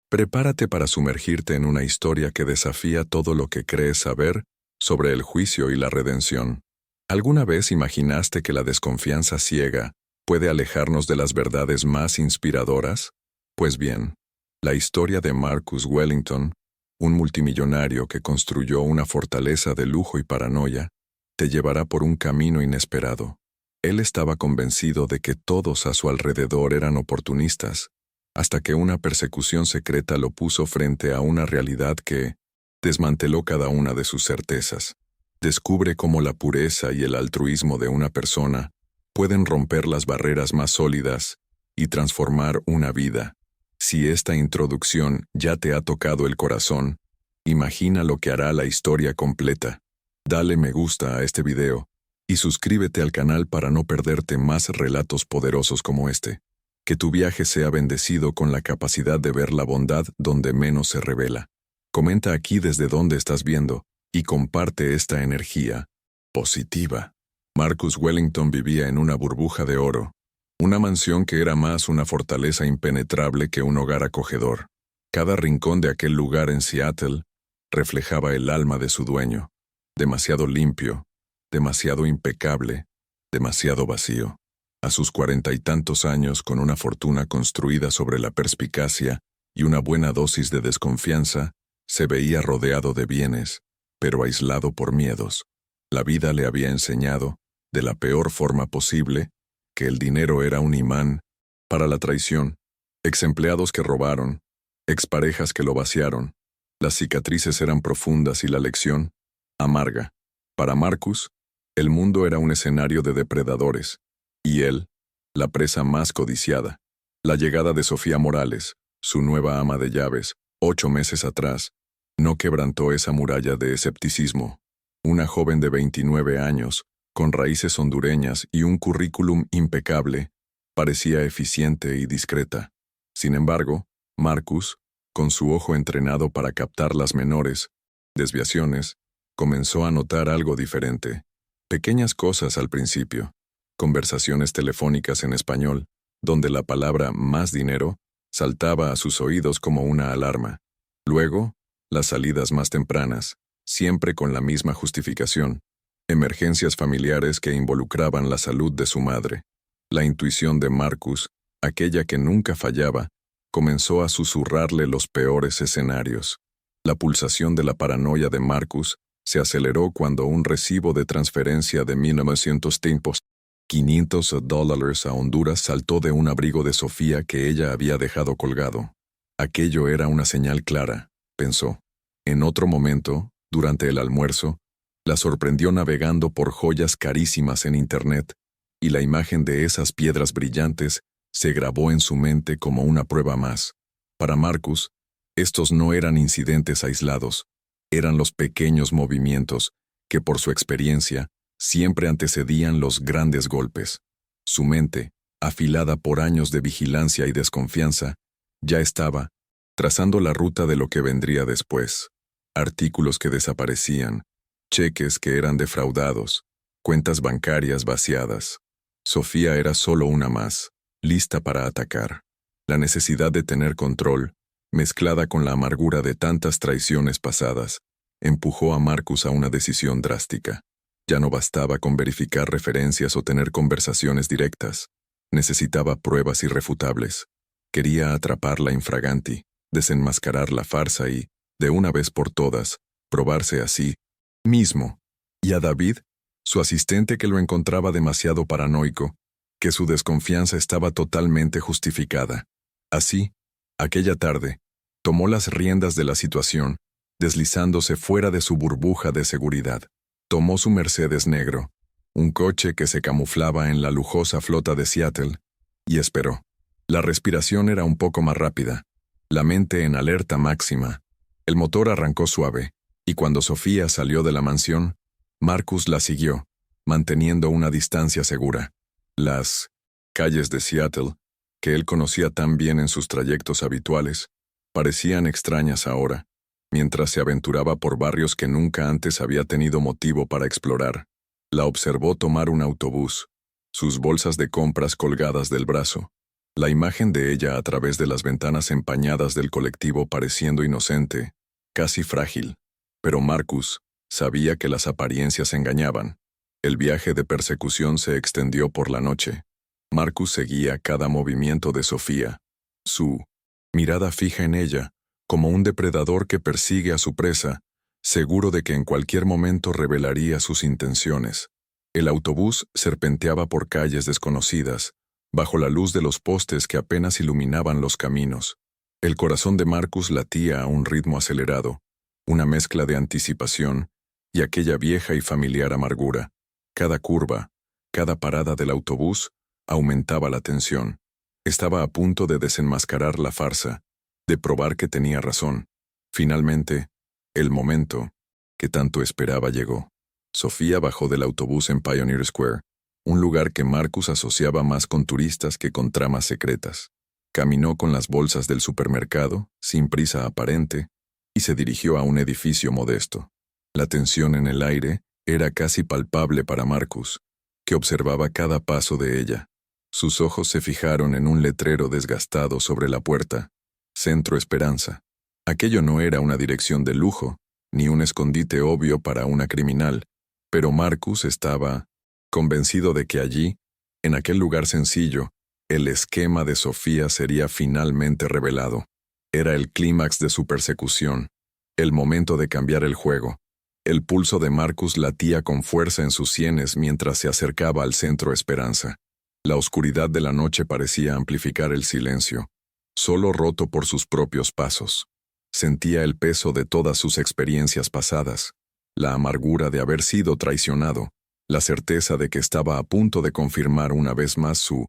Prepárate para sumergirte en una historia que desafía todo lo que crees saber sobre el juicio y la redención. ¿Alguna vez imaginaste que la desconfianza ciega puede alejarnos de las verdades más inspiradoras? Pues bien, la historia de Marcus Wellington, un multimillonario que construyó una fortaleza de lujo y paranoia, te llevará por un camino inesperado. Él estaba convencido de que todos a su alrededor eran oportunistas, hasta que una persecución secreta lo puso frente a una realidad que desmanteló cada una de sus certezas. Descubre cómo la pureza y el altruismo de una persona pueden romper las barreras más sólidas y transformar una vida. Si esta introducción ya te ha tocado el corazón, imagina lo que hará la historia completa. Dale me gusta a este video y suscríbete al canal para no perderte más relatos poderosos como este. Que tu viaje sea bendecido con la capacidad de ver la bondad donde menos se revela. Comenta aquí desde dónde estás viendo y comparte esta energía positiva. Marcus Wellington vivía en una burbuja de oro, una mansión que era más una fortaleza impenetrable que un hogar acogedor. Cada rincón de aquel lugar en Seattle reflejaba el alma de su dueño, demasiado limpio, demasiado impecable, demasiado vacío. A sus 40 y tantos años, con una fortuna construida sobre la perspicacia y una buena dosis de desconfianza, se veía rodeado de bienes, pero aislado por miedos. La vida le había enseñado, de la peor forma posible, que el dinero era un imán para la traición. Exempleados que robaron, exparejas que lo vaciaron. Las cicatrices eran profundas y la lección, amarga. Para Marcus, el mundo era un escenario de depredadores. Y él, la presa más codiciada. La llegada de Sofía Morales, su nueva ama de llaves, 8 meses atrás, no quebrantó esa muralla de escepticismo. Una joven de 29 años, con raíces hondureñas y un currículum impecable, parecía eficiente y discreta. Sin embargo, Marcus, con su ojo entrenado para captar las menores desviaciones, comenzó a notar algo diferente. Pequeñas cosas al principio. Conversaciones telefónicas en español, donde la palabra más dinero saltaba a sus oídos como una alarma. Luego, las salidas más tempranas, siempre con la misma justificación. Emergencias familiares que involucraban la salud de su madre. La intuición de Marcus, aquella que nunca fallaba, comenzó a susurrarle los peores escenarios. La pulsación de la paranoia de Marcus se aceleró cuando un recibo de transferencia de $500 a Honduras saltó de un abrigo de Sofía que ella había dejado colgado. Aquello era una señal clara, pensó. En otro momento, durante el almuerzo, la sorprendió navegando por joyas carísimas en Internet, y la imagen de esas piedras brillantes se grabó en su mente como una prueba más. Para Marcus, estos no eran incidentes aislados, eran los pequeños movimientos que, por su experiencia, siempre antecedían los grandes golpes. Su mente, afilada por años de vigilancia y desconfianza, ya estaba trazando la ruta de lo que vendría después. Artículos que desaparecían, cheques que eran defraudados, cuentas bancarias vaciadas. Sofía era solo una más, lista para atacar. La necesidad de tener control, mezclada con la amargura de tantas traiciones pasadas, empujó a Marcus a una decisión drástica. Ya no bastaba con verificar referencias o tener conversaciones directas. Necesitaba pruebas irrefutables. Quería atraparla infraganti, desenmascarar la farsa y, de una vez por todas, probarse a sí mismo. Y a David, su asistente, que lo encontraba demasiado paranoico, que su desconfianza estaba totalmente justificada. Así, aquella tarde, tomó las riendas de la situación, deslizándose fuera de su burbuja de seguridad. Tomó su Mercedes negro, un coche que se camuflaba en la lujosa flota de Seattle, y esperó. La respiración era un poco más rápida, la mente en alerta máxima. El motor arrancó suave, y cuando Sofía salió de la mansión, Marcus la siguió, manteniendo una distancia segura. Las calles de Seattle, que él conocía tan bien en sus trayectos habituales, parecían extrañas ahora, mientras se aventuraba por barrios que nunca antes había tenido motivo para explorar. La observó tomar un autobús, sus bolsas de compras colgadas del brazo, La imagen de ella a través de las ventanas empañadas del colectivo pareciendo inocente, casi frágil. Pero Marcus sabía que las apariencias engañaban. El viaje de persecución se extendió por la noche. Marcus seguía cada movimiento de Sofía, su mirada fija en ella, como un depredador que persigue a su presa, seguro de que en cualquier momento revelaría sus intenciones. El autobús serpenteaba por calles desconocidas, bajo la luz de los postes que apenas iluminaban los caminos. El corazón de Marcus latía a un ritmo acelerado, una mezcla de anticipación y aquella vieja y familiar amargura. Cada curva, cada parada del autobús, aumentaba la tensión. Estaba a punto de desenmascarar la farsa, de probar que tenía razón. Finalmente, el momento que tanto esperaba llegó. Sofía bajó del autobús en Pioneer Square, un lugar que Marcus asociaba más con turistas que con tramas secretas. Caminó con las bolsas del supermercado, sin prisa aparente, y se dirigió a un edificio modesto. La tensión en el aire era casi palpable para Marcus, que observaba cada paso de ella. Sus ojos se fijaron en un letrero desgastado sobre la puerta, Centro Esperanza. Aquello no era una dirección de lujo, ni un escondite obvio para una criminal, pero Marcus estaba convencido de que allí, en aquel lugar sencillo, el esquema de Sofía sería finalmente revelado. Era el clímax de su persecución, el momento de cambiar el juego. El pulso de Marcus latía con fuerza en sus sienes mientras se acercaba al Centro Esperanza. La oscuridad de la noche parecía amplificar el silencio, solo roto por sus propios pasos. Sentía el peso de todas sus experiencias pasadas, la amargura de haber sido traicionado, la certeza de que estaba a punto de confirmar una vez más su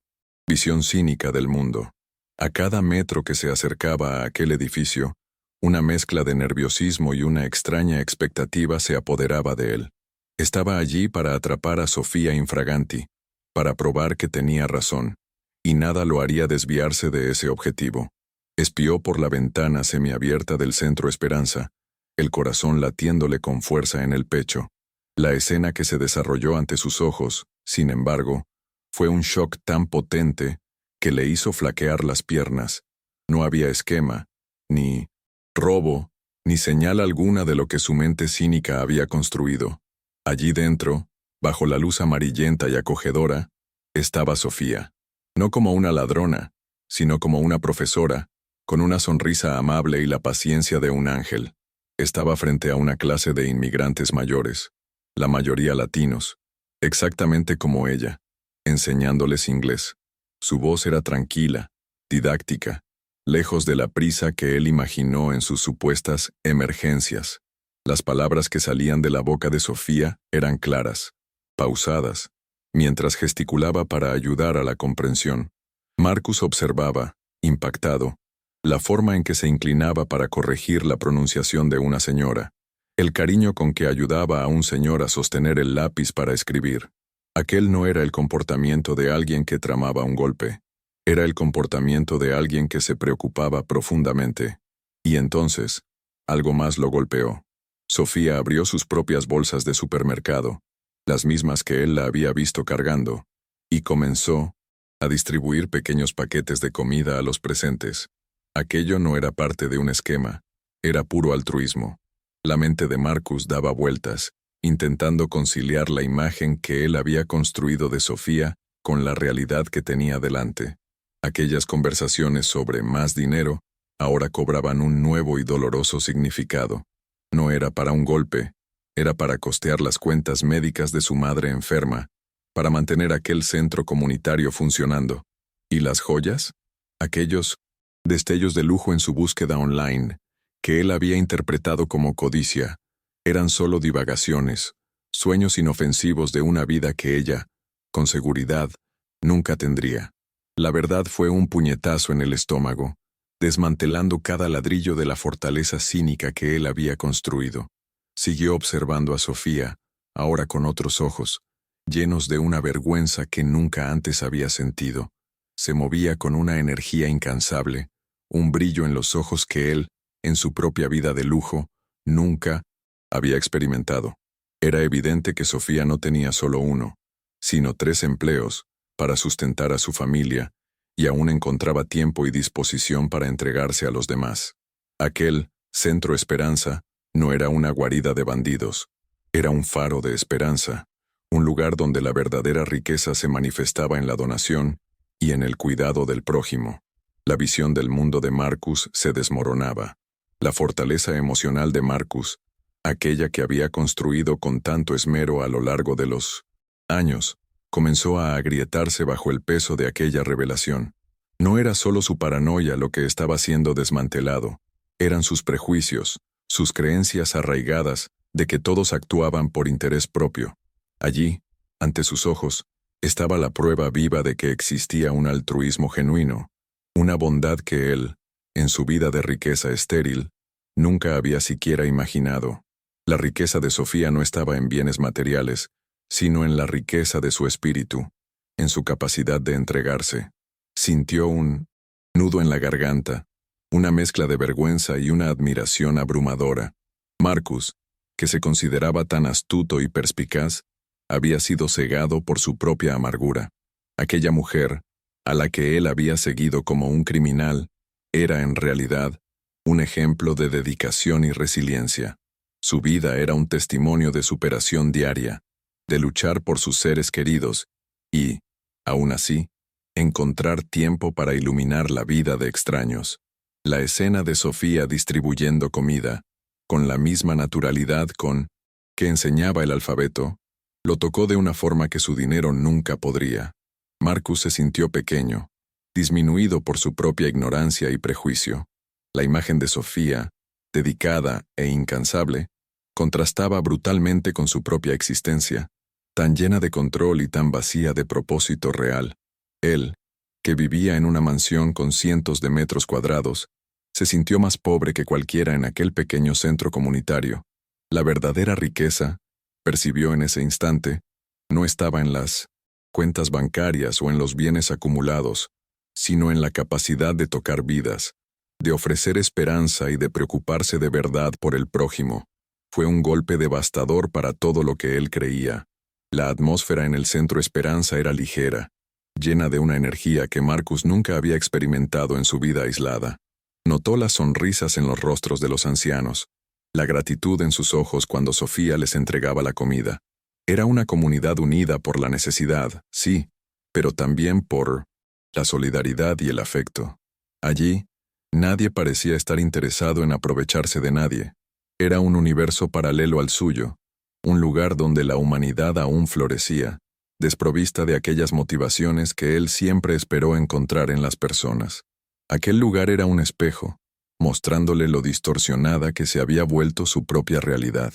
visión cínica del mundo. A cada metro que se acercaba a aquel edificio, una mezcla de nerviosismo y una extraña expectativa se apoderaba de él. Estaba allí para atrapar a Sofía Infraganti, para probar que tenía razón, y nada lo haría desviarse de ese objetivo. Espió por la ventana semiabierta del Centro Esperanza, el corazón latiéndole con fuerza en el pecho. La escena que se desarrolló ante sus ojos, sin embargo, fue un shock tan potente que le hizo flaquear las piernas. No había esquema, ni robo, ni señal alguna de lo que su mente cínica había construido. Allí dentro, bajo la luz amarillenta y acogedora, estaba Sofía. No como una ladrona, sino como una profesora, con una sonrisa amable y la paciencia de un ángel. Estaba frente a una clase de inmigrantes mayores, la mayoría latinos, exactamente como ella, enseñándoles inglés. Su voz era tranquila, didáctica, lejos de la prisa que él imaginó en sus supuestas emergencias. Las palabras que salían de la boca de Sofía eran claras, pausadas, mientras gesticulaba para ayudar a la comprensión. Marcus observaba, impactado, la forma en que se inclinaba para corregir la pronunciación de una señora, el cariño con que ayudaba a un señor a sostener el lápiz para escribir. Aquel no era el comportamiento de alguien que tramaba un golpe, era el comportamiento de alguien que se preocupaba profundamente. Y entonces, algo más lo golpeó. Sofía abrió sus propias bolsas de supermercado, las mismas que él la había visto cargando, y comenzó a distribuir pequeños paquetes de comida a los presentes. Aquello no era parte de un esquema, era puro altruismo. La mente de Marcus daba vueltas, intentando conciliar la imagen que él había construido de Sofía con la realidad que tenía delante. Aquellas conversaciones sobre más dinero ahora cobraban un nuevo y doloroso significado. No era para un golpe, era para costear las cuentas médicas de su madre enferma, para mantener aquel centro comunitario funcionando. ¿Y las joyas? Aquellos destellos de lujo en su búsqueda online, que él había interpretado como codicia, eran solo divagaciones, sueños inofensivos de una vida que ella, con seguridad, nunca tendría. La verdad fue un puñetazo en el estómago, desmantelando cada ladrillo de la fortaleza cínica que él había construido. Siguió observando a Sofía, ahora con otros ojos, llenos de una vergüenza que nunca antes había sentido. Se movía con una energía incansable, un brillo en los ojos que él, en su propia vida de lujo, nunca había experimentado. Era evidente que Sofía no tenía solo uno, sino 3 empleos, para sustentar a su familia, y aún encontraba tiempo y disposición para entregarse a los demás. Aquel Centro Esperanza no era una guarida de bandidos, era un faro de esperanza, un lugar donde la verdadera riqueza se manifestaba en la donación y en el cuidado del prójimo. La visión del mundo de Marcus se desmoronaba. La fortaleza emocional de Marcus, aquella que había construido con tanto esmero a lo largo de los años, comenzó a agrietarse bajo el peso de aquella revelación. No era solo su paranoia lo que estaba siendo desmantelado, eran sus prejuicios, sus creencias arraigadas de que todos actuaban por interés propio. Allí, ante sus ojos, estaba la prueba viva de que existía un altruismo genuino, una bondad que él, en su vida de riqueza estéril, nunca había siquiera imaginado. La riqueza de Sofía no estaba en bienes materiales, sino en la riqueza de su espíritu, en su capacidad de entregarse. Sintió un nudo en la garganta, una mezcla de vergüenza y una admiración abrumadora. Marcus, que se consideraba tan astuto y perspicaz, había sido cegado por su propia amargura. Aquella mujer, a la que él había seguido como un criminal, era en realidad un ejemplo de dedicación y resiliencia. Su vida era un testimonio de superación diaria, de luchar por sus seres queridos y, aún así, encontrar tiempo para iluminar la vida de extraños. La escena de Sofía distribuyendo comida, con la misma naturalidad con que enseñaba el alfabeto, lo tocó de una forma que su dinero nunca podría. Marcus se sintió pequeño, disminuido por su propia ignorancia y prejuicio. La imagen de Sofía, dedicada e incansable, contrastaba brutalmente con su propia existencia, tan llena de control y tan vacía de propósito real. Él, que vivía en una mansión con cientos de metros cuadrados, se sintió más pobre que cualquiera en aquel pequeño centro comunitario. La verdadera riqueza, percibió en ese instante, no estaba en las cuentas bancarias o en los bienes acumulados, sino en la capacidad de tocar vidas, de ofrecer esperanza y de preocuparse de verdad por el prójimo. Fue un golpe devastador para todo lo que él creía. La atmósfera en el Centro Esperanza era ligera, llena de una energía que Marcus nunca había experimentado en su vida aislada. Notó las sonrisas en los rostros de los ancianos, la gratitud en sus ojos cuando Sofía les entregaba la comida. Era una comunidad unida por la necesidad, sí, pero también por la solidaridad y el afecto. Allí, nadie parecía estar interesado en aprovecharse de nadie. Era un universo paralelo al suyo, un lugar donde la humanidad aún florecía, desprovista de aquellas motivaciones que él siempre esperó encontrar en las personas. Aquel lugar era un espejo, mostrándole lo distorsionada que se había vuelto su propia realidad.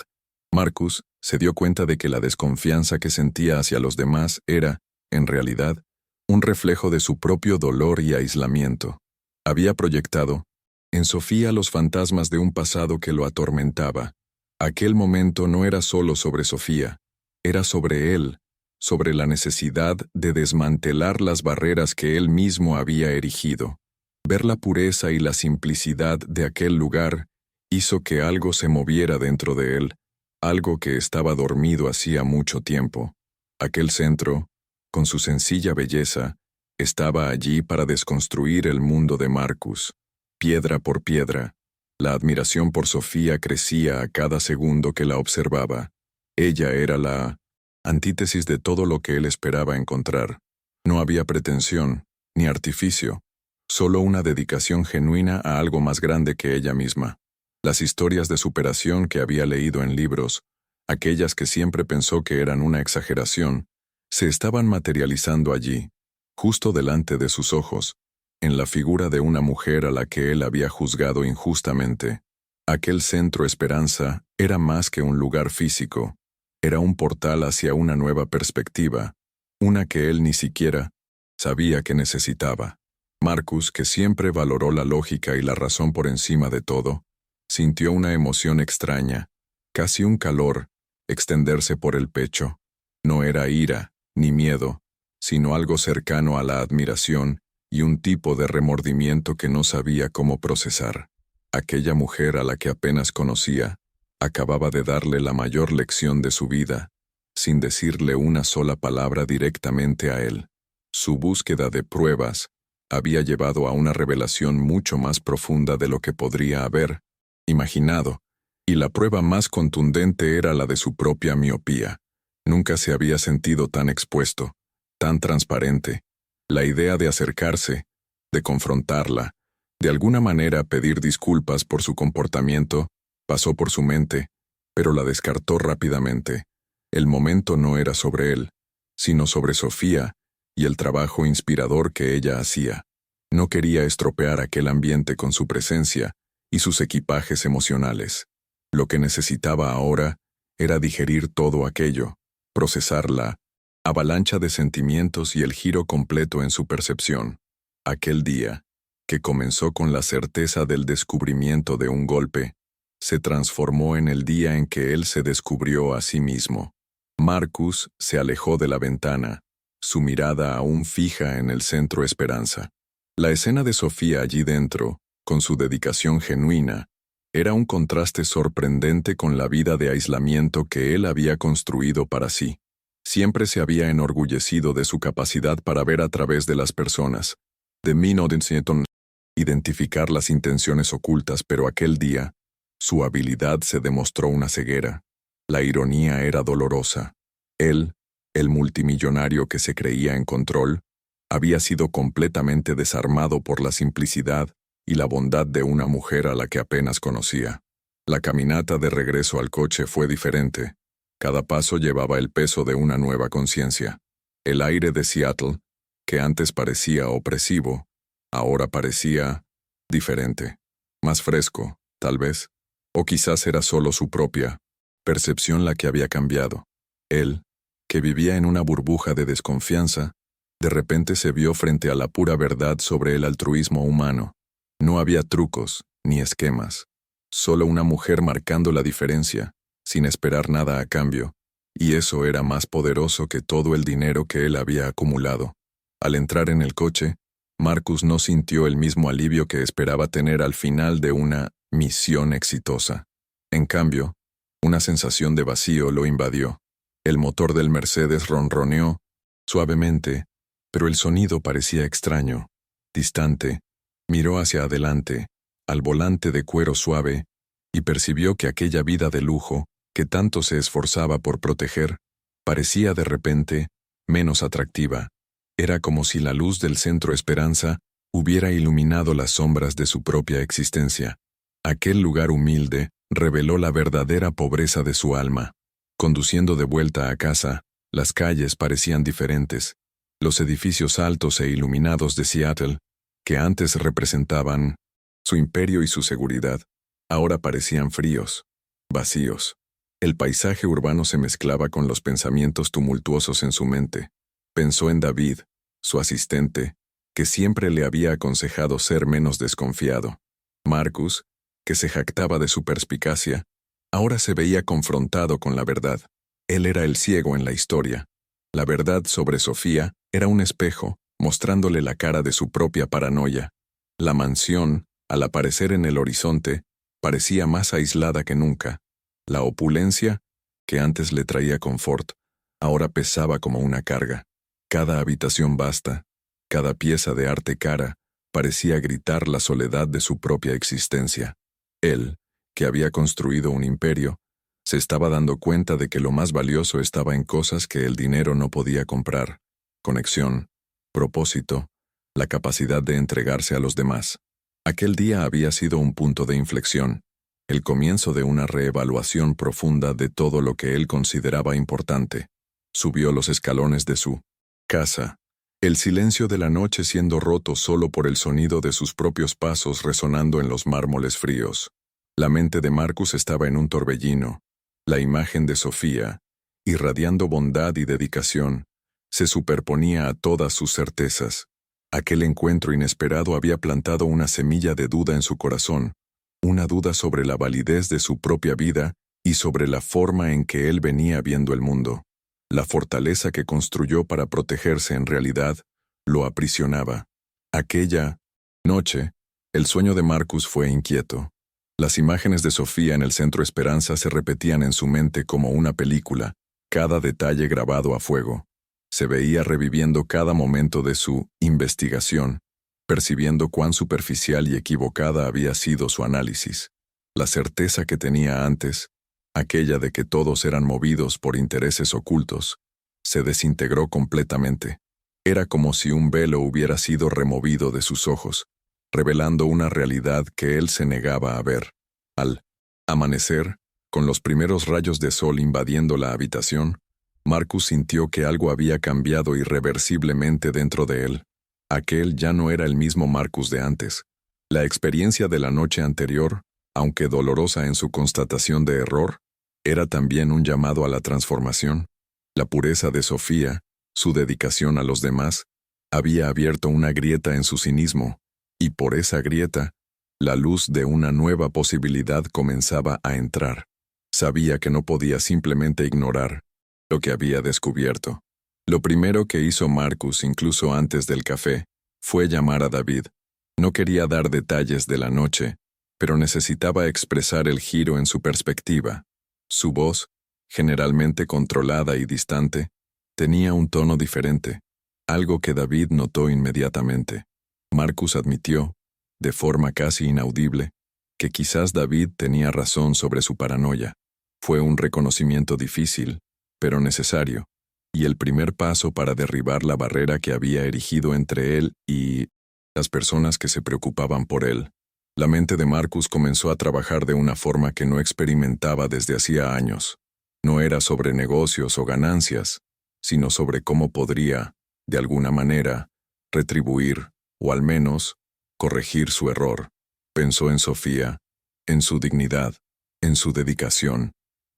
Marcus se dio cuenta de que la desconfianza que sentía hacia los demás era, en realidad, un reflejo de su propio dolor y aislamiento. Había proyectado en Sofía los fantasmas de un pasado que lo atormentaba. Aquel momento no era solo sobre Sofía, era sobre él, sobre la necesidad de desmantelar las barreras que él mismo había erigido. Ver la pureza y la simplicidad de aquel lugar hizo que algo se moviera dentro de él, algo que estaba dormido hacía mucho tiempo. Aquel centro, con su sencilla belleza, estaba allí para desconstruir el mundo de Marcus. Piedra por piedra, la admiración por Sofía crecía a cada segundo que la observaba. Ella era la antítesis de todo lo que él esperaba encontrar. No había pretensión, ni artificio, solo una dedicación genuina a algo más grande que ella misma. Las historias de superación que había leído en libros, aquellas que siempre pensó que eran una exageración, se estaban materializando allí, justo delante de sus ojos, en la figura de una mujer a la que él había juzgado injustamente. Aquel Centro Esperanza era más que un lugar físico, era un portal hacia una nueva perspectiva, una que él ni siquiera sabía que necesitaba. Marcus, que siempre valoró la lógica y la razón por encima de todo, sintió una emoción extraña, casi un calor, extenderse por el pecho. No era ira, ni miedo, sino algo cercano a la admiración y un tipo de remordimiento que no sabía cómo procesar. Aquella mujer a la que apenas conocía, acababa de darle la mayor lección de su vida, sin decirle una sola palabra directamente a él. Su búsqueda de pruebas, había llevado a una revelación mucho más profunda de lo que podría haber imaginado, y la prueba más contundente era la de su propia miopía. Nunca se había sentido tan expuesto, tan transparente. La idea de acercarse, de confrontarla, de alguna manera pedir disculpas por su comportamiento, pasó por su mente, pero la descartó rápidamente. El momento no era sobre él, sino sobre Sofía y el trabajo inspirador que ella hacía. No quería estropear aquel ambiente con su presencia y sus equipajes emocionales. Lo que necesitaba ahora era digerir todo aquello, procesar la avalancha de sentimientos y el giro completo en su percepción. Aquel día, que comenzó con la certeza del descubrimiento de un golpe, se transformó en el día en que él se descubrió a sí mismo. Marcus se alejó de la ventana, su mirada aún fija en el centro Esperanza. La escena de Sofía allí dentro, con su dedicación genuina, era un contraste sorprendente con la vida de aislamiento que él había construido para sí. Siempre se había enorgullecido de su capacidad para ver a través de las personas, de identificar las intenciones ocultas, pero aquel día, su habilidad se demostró una ceguera. La ironía era dolorosa. Él, el multimillonario que se creía en control, había sido completamente desarmado por la simplicidad y la bondad de una mujer a la que apenas conocía. La caminata de regreso al coche fue diferente. Cada paso llevaba el peso de una nueva conciencia. El aire de Seattle, que antes parecía opresivo, ahora parecía diferente, más fresco, tal vez, o quizás era solo su propia percepción la que había cambiado. Él, que vivía en una burbuja de desconfianza, de repente se vio frente a la pura verdad sobre el altruismo humano. No había trucos, ni esquemas. Solo una mujer marcando la diferencia, sin esperar nada a cambio, y eso era más poderoso que todo el dinero que él había acumulado. Al entrar en el coche, Marcus no sintió el mismo alivio que esperaba tener al final de una misión exitosa. En cambio, una sensación de vacío lo invadió. El motor del Mercedes ronroneó suavemente, pero el sonido parecía extraño, distante. Miró hacia adelante, al volante de cuero suave, y percibió que aquella vida de lujo, que tanto se esforzaba por proteger, parecía de repente menos atractiva. Era como si la luz del centro Esperanza hubiera iluminado las sombras de su propia existencia. Aquel lugar humilde reveló la verdadera pobreza de su alma. Conduciendo de vuelta a casa, las calles parecían diferentes. Los edificios altos e iluminados de Seattle, que antes representaban su imperio y su seguridad, ahora parecían fríos, vacíos. El paisaje urbano se mezclaba con los pensamientos tumultuosos en su mente. Pensó en David, su asistente, que siempre le había aconsejado ser menos desconfiado. Marcus, que se jactaba de su perspicacia, ahora se veía confrontado con la verdad. Él era el ciego en la historia. La verdad sobre Sofía era un espejo, mostrándole la cara de su propia paranoia. La mansión, al aparecer en el horizonte, parecía más aislada que nunca. La opulencia, que antes le traía confort, ahora pesaba como una carga. Cada habitación vasta, cada pieza de arte cara, parecía gritar la soledad de su propia existencia. Él, que había construido un imperio, se estaba dando cuenta de que lo más valioso estaba en cosas que el dinero no podía comprar: conexión, propósito, la capacidad de entregarse a los demás. Aquel día había sido un punto de inflexión, el comienzo de una reevaluación profunda de todo lo que él consideraba importante. Subió los escalones de su casa, el silencio de la noche siendo roto solo por el sonido de sus propios pasos resonando en los mármoles fríos. La mente de Marcus estaba en un torbellino. La imagen de Sofía, irradiando bondad y dedicación, se superponía a todas sus certezas. Aquel encuentro inesperado había plantado una semilla de duda en su corazón, una duda sobre la validez de su propia vida y sobre la forma en que él venía viendo el mundo. La fortaleza que construyó para protegerse en realidad lo aprisionaba. Aquella noche, el sueño de Marcus fue inquieto. Las imágenes de Sofía en el centro Esperanza se repetían en su mente como una película, cada detalle grabado a fuego. Se veía reviviendo cada momento de su investigación, percibiendo cuán superficial y equivocada había sido su análisis. La certeza que tenía antes, aquella de que todos eran movidos por intereses ocultos, se desintegró completamente. Era como si un velo hubiera sido removido de sus ojos, revelando una realidad que él se negaba a ver. Al amanecer, con los primeros rayos de sol invadiendo la habitación, Marcus sintió que algo había cambiado irreversiblemente dentro de él. Aquel ya no era el mismo Marcus de antes. La experiencia de la noche anterior, aunque dolorosa en su constatación de error, era también un llamado a la transformación. La pureza de Sofía, su dedicación a los demás, había abierto una grieta en su cinismo, y por esa grieta, la luz de una nueva posibilidad comenzaba a entrar. Sabía que no podía simplemente ignorar lo que había descubierto. Lo primero que hizo Marcus, incluso antes del café, fue llamar a David. No quería dar detalles de la noche, pero necesitaba expresar el giro en su perspectiva. Su voz, generalmente controlada y distante, tenía un tono diferente, algo que David notó inmediatamente. Marcus admitió, de forma casi inaudible, que quizás David tenía razón sobre su paranoia. Fue un reconocimiento difícil, pero necesario, y el primer paso para derribar la barrera que había erigido entre él y las personas que se preocupaban por él. La mente de Marcus comenzó a trabajar de una forma que no experimentaba desde hacía años. No era sobre negocios o ganancias, sino sobre cómo podría, de alguna manera, retribuir, o al menos, corregir su error. Pensó en Sofía, en su dignidad, en su dedicación.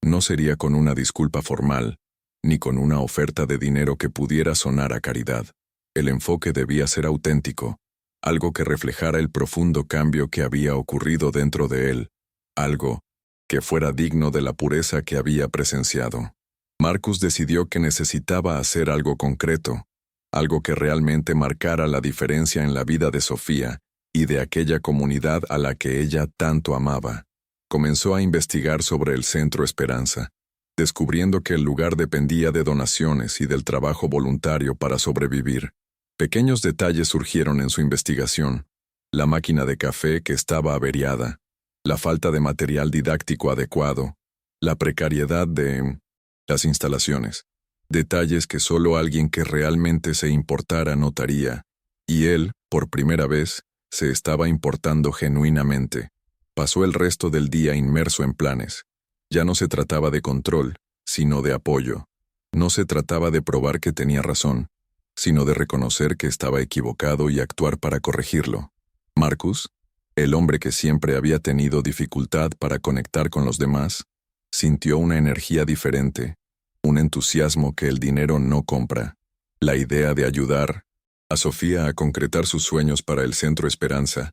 No sería con una disculpa formal, ni con una oferta de dinero que pudiera sonar a caridad. El enfoque debía ser auténtico, algo que reflejara el profundo cambio que había ocurrido dentro de él, algo que fuera digno de la pureza que había presenciado. Marcus decidió que necesitaba hacer algo concreto, algo que realmente marcara la diferencia en la vida de Sofía y de aquella comunidad a la que ella tanto amaba. Comenzó a investigar sobre el Centro Esperanza, descubriendo que el lugar dependía de donaciones y del trabajo voluntario para sobrevivir. Pequeños detalles surgieron en su investigación: la máquina de café que estaba averiada, la falta de material didáctico adecuado, la precariedad de las instalaciones. Detalles que solo alguien que realmente se importara notaría, y él, por primera vez, se estaba importando genuinamente. Pasó el resto del día inmerso en planes. Ya no se trataba de control, sino de apoyo. No se trataba de probar que tenía razón, sino de reconocer que estaba equivocado y actuar para corregirlo. Marcus, el hombre que siempre había tenido dificultad para conectar con los demás, sintió una energía diferente, un entusiasmo que el dinero no compra. La idea de ayudar a Sofía a concretar sus sueños para el Centro Esperanza,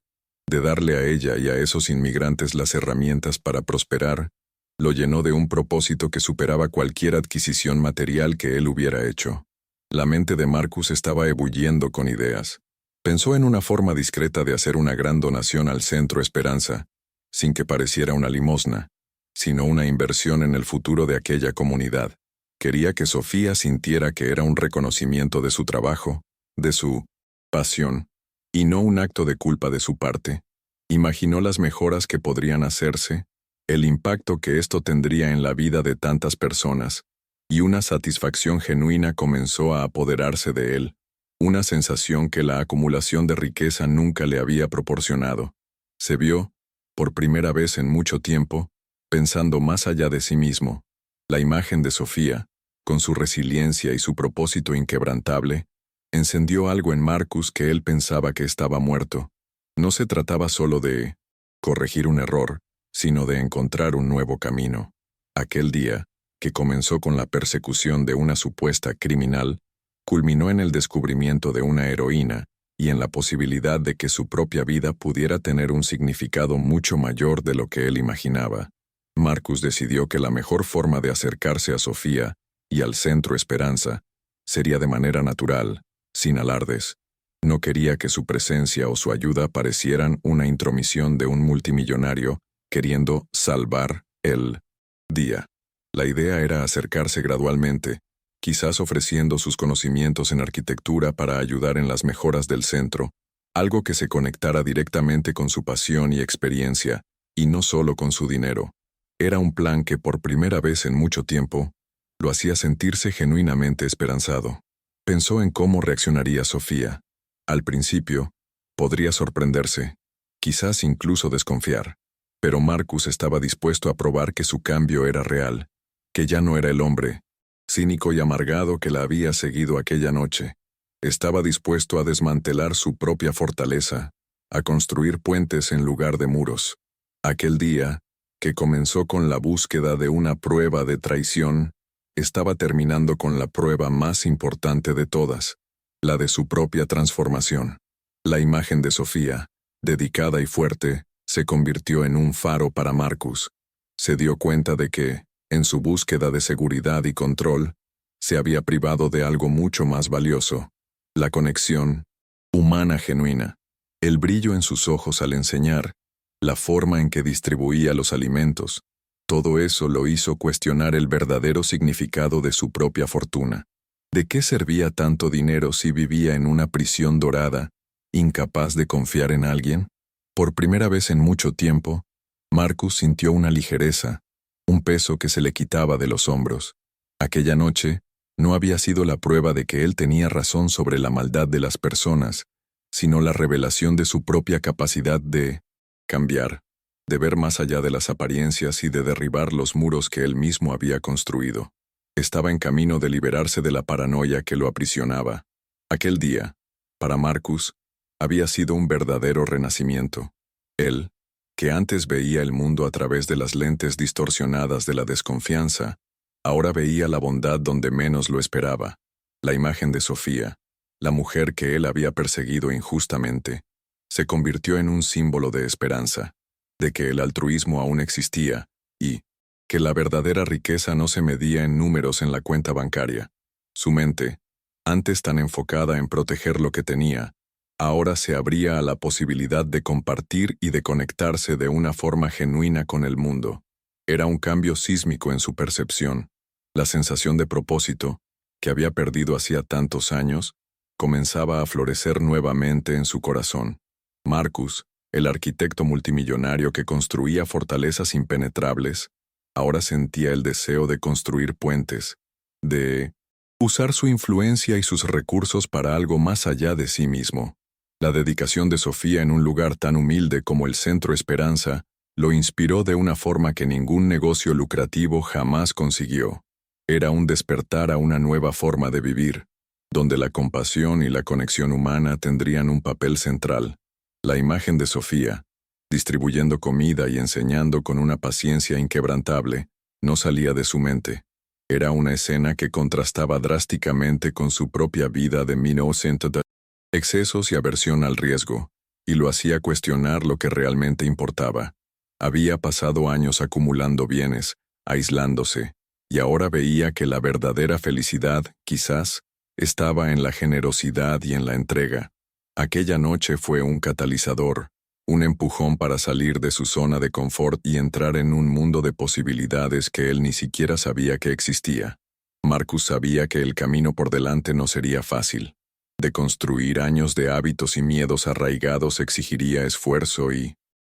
de darle a ella y a esos inmigrantes las herramientas para prosperar, lo llenó de un propósito que superaba cualquier adquisición material que él hubiera hecho. La mente de Marcus estaba ebulliendo con ideas. Pensó en una forma discreta de hacer una gran donación al Centro Esperanza, sin que pareciera una limosna, sino una inversión en el futuro de aquella comunidad. Quería que Sofía sintiera que era un reconocimiento de su trabajo, de su pasión, y no un acto de culpa de su parte. Imaginó las mejoras que podrían hacerse, el impacto que esto tendría en la vida de tantas personas, y una satisfacción genuina comenzó a apoderarse de él, una sensación que la acumulación de riqueza nunca le había proporcionado. Se vio, por primera vez en mucho tiempo, pensando más allá de sí mismo. La imagen de Sofía, con su resiliencia y su propósito inquebrantable, encendió algo en Marcus que él pensaba que estaba muerto. No se trataba solo de corregir un error, sino de encontrar un nuevo camino. Aquel día, que comenzó con la persecución de una supuesta criminal, culminó en el descubrimiento de una heroína y en la posibilidad de que su propia vida pudiera tener un significado mucho mayor de lo que él imaginaba. Marcus decidió que la mejor forma de acercarse a Sofía y al Centro Esperanza sería de manera natural, sin alardes. No quería que su presencia o su ayuda parecieran una intromisión de un multimillonario queriendo salvar el día. La idea era acercarse gradualmente, quizás ofreciendo sus conocimientos en arquitectura para ayudar en las mejoras del centro, algo que se conectara directamente con su pasión y experiencia, y no solo con su dinero. Era un plan que por primera vez en mucho tiempo lo hacía sentirse genuinamente esperanzado. Pensó en cómo reaccionaría Sofía. Al principio, podría sorprenderse, quizás incluso desconfiar. Pero Marcus estaba dispuesto a probar que su cambio era real, que ya no era el hombre cínico y amargado que la había seguido aquella noche. Estaba dispuesto a desmantelar su propia fortaleza, a construir puentes en lugar de muros. Aquel día, que comenzó con la búsqueda de una prueba de traición, estaba terminando con la prueba más importante de todas, la de su propia transformación. La imagen de Sofía, dedicada y fuerte, se convirtió en un faro para Marcus. Se dio cuenta de que, en su búsqueda de seguridad y control, se había privado de algo mucho más valioso: la conexión humana genuina, el brillo en sus ojos al enseñar, la forma en que distribuía los alimentos. Todo eso lo hizo cuestionar el verdadero significado de su propia fortuna. ¿De qué servía tanto dinero si vivía en una prisión dorada, incapaz de confiar en alguien? Por primera vez en mucho tiempo, Marcus sintió una ligereza, un peso que se le quitaba de los hombros. Aquella noche no había sido la prueba de que él tenía razón sobre la maldad de las personas, sino la revelación de su propia capacidad de cambiar, de ver más allá de las apariencias y de derribar los muros que él mismo había construido. Estaba en camino de liberarse de la paranoia que lo aprisionaba. Aquel día, para Marcus, había sido un verdadero renacimiento. Él, que antes veía el mundo a través de las lentes distorsionadas de la desconfianza, ahora veía la bondad donde menos lo esperaba. La imagen de Sofía, la mujer que él había perseguido injustamente, se convirtió en un símbolo de esperanza, de que el altruismo aún existía y que la verdadera riqueza no se medía en números en la cuenta bancaria. Su mente, antes tan enfocada en proteger lo que tenía, ahora se abría a la posibilidad de compartir y de conectarse de una forma genuina con el mundo. Era un cambio sísmico en su percepción. La sensación de propósito, que había perdido hacía tantos años, comenzaba a florecer nuevamente en su corazón. Marcus, el arquitecto multimillonario que construía fortalezas impenetrables, ahora sentía el deseo de construir puentes, de usar su influencia y sus recursos para algo más allá de sí mismo. La dedicación de Sofía en un lugar tan humilde como el Centro Esperanza lo inspiró de una forma que ningún negocio lucrativo jamás consiguió. Era un despertar a una nueva forma de vivir, donde la compasión y la conexión humana tendrían un papel central. La imagen de Sofía, distribuyendo comida y enseñando con una paciencia inquebrantable, no salía de su mente. Era una escena que contrastaba drásticamente con su propia vida de 1900, excesos y aversión al riesgo, y lo hacía cuestionar lo que realmente importaba. Había pasado años acumulando bienes, aislándose, y ahora veía que la verdadera felicidad, quizás, estaba en la generosidad y en la entrega. Aquella noche fue un catalizador, un empujón para salir de su zona de confort y entrar en un mundo de posibilidades que él ni siquiera sabía que existía. Marcus sabía que el camino por delante no sería fácil. De construir años de hábitos y miedos arraigados exigiría esfuerzo y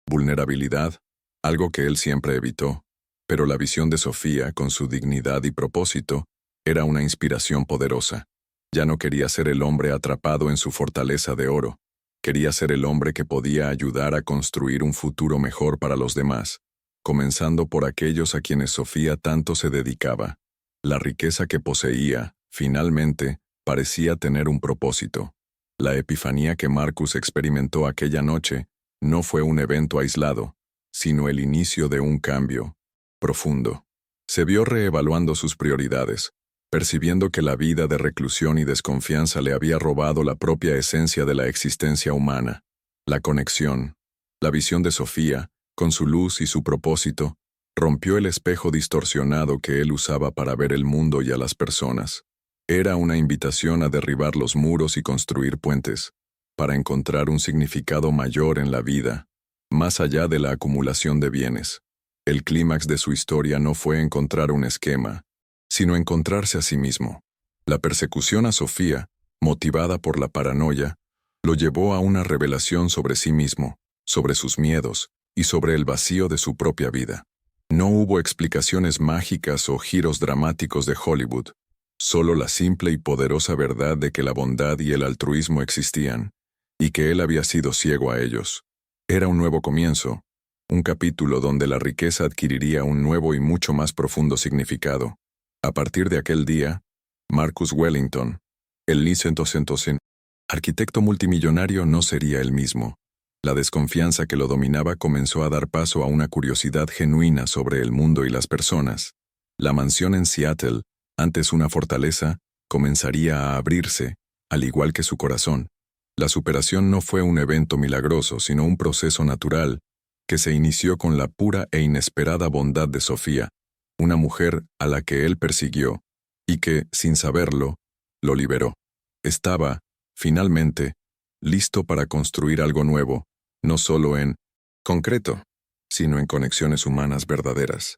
vulnerabilidad, algo que él siempre evitó. Pero la visión de Sofía, con su dignidad y propósito, era una inspiración poderosa. Ya no quería ser el hombre atrapado en su fortaleza de oro. Quería ser el hombre que podía ayudar a construir un futuro mejor para los demás, comenzando por aquellos a quienes Sofía tanto se dedicaba. La riqueza que poseía, finalmente, parecía tener un propósito. La epifanía que Marcus experimentó aquella noche no fue un evento aislado, sino el inicio de un cambio profundo. Se vio reevaluando sus prioridades, percibiendo que la vida de reclusión y desconfianza le había robado la propia esencia de la existencia humana. La conexión, la visión de Sofía, con su luz y su propósito, rompió el espejo distorsionado que él usaba para ver el mundo y a las personas. Era una invitación a derribar los muros y construir puentes, para encontrar un significado mayor en la vida, más allá de la acumulación de bienes. El clímax de su historia no fue encontrar un esquema, sino encontrarse a sí mismo. La persecución a Sofía, motivada por la paranoia, Lo llevó a una revelación sobre sí mismo, sobre sus miedos y sobre el vacío de su propia vida. No hubo explicaciones mágicas o giros dramáticos de Hollywood, solo la simple y poderosa verdad de que la bondad y el altruismo existían, y que él había sido ciego a ellos. Era un nuevo comienzo, un capítulo donde la riqueza adquiriría un nuevo y mucho más profundo significado. A partir de aquel día, Marcus Wellington, el licenciado arquitecto multimillonario, no sería el mismo. La desconfianza que lo dominaba comenzó a dar paso a una curiosidad genuina sobre el mundo y las personas. La mansión en Seattle, antes una fortaleza, comenzaría a abrirse, al igual que su corazón. La superación no fue un evento milagroso, sino un proceso natural, que se inició con la pura e inesperada bondad de Sofía, una mujer a la que él persiguió, y que, sin saberlo, lo liberó. Estaba, finalmente, listo para construir algo nuevo, no solo en concreto, sino en conexiones humanas verdaderas.